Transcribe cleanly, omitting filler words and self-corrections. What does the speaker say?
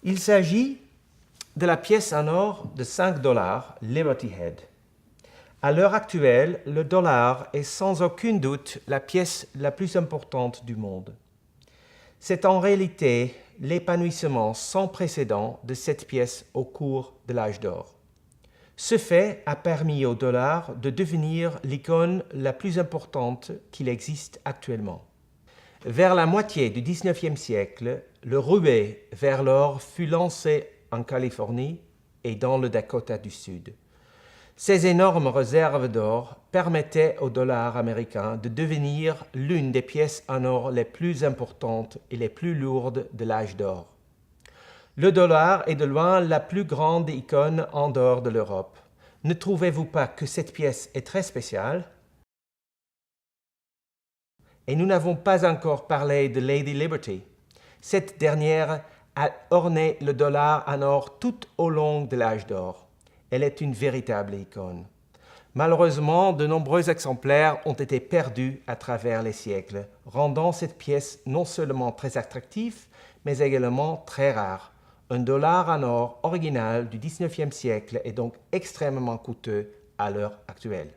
Il s'agit de la pièce en or de 5 dollars Liberty Head. À l'heure actuelle, le dollar est sans aucun doute la pièce la plus importante du monde. C'est en réalité l'épanouissement sans précédent de cette pièce au cours de l'âge d'or. Ce fait a permis au dollar de devenir l'icône la plus importante qu'il existe actuellement. Vers la moitié du XIXe siècle, le ruée vers l'or fut lancé en Californie et dans le Dakota du Sud. Ces énormes réserves d'or permettaient au dollar américain de devenir l'une des pièces en or les plus importantes et les plus lourdes de l'âge d'or. Le dollar est de loin la plus grande icône en dehors de l'Europe. Ne trouvez-vous pas que cette pièce est très spéciale? Et nous n'avons pas encore parlé de Lady Liberty. Cette dernière a orné le dollar en or tout au long de l'âge d'or. Elle est une véritable icône. Malheureusement, de nombreux exemplaires ont été perdus à travers les siècles, rendant cette pièce non seulement très attractive, mais également très rare. Un dollar en or original du XIXe siècle est donc extrêmement coûteux à l'heure actuelle.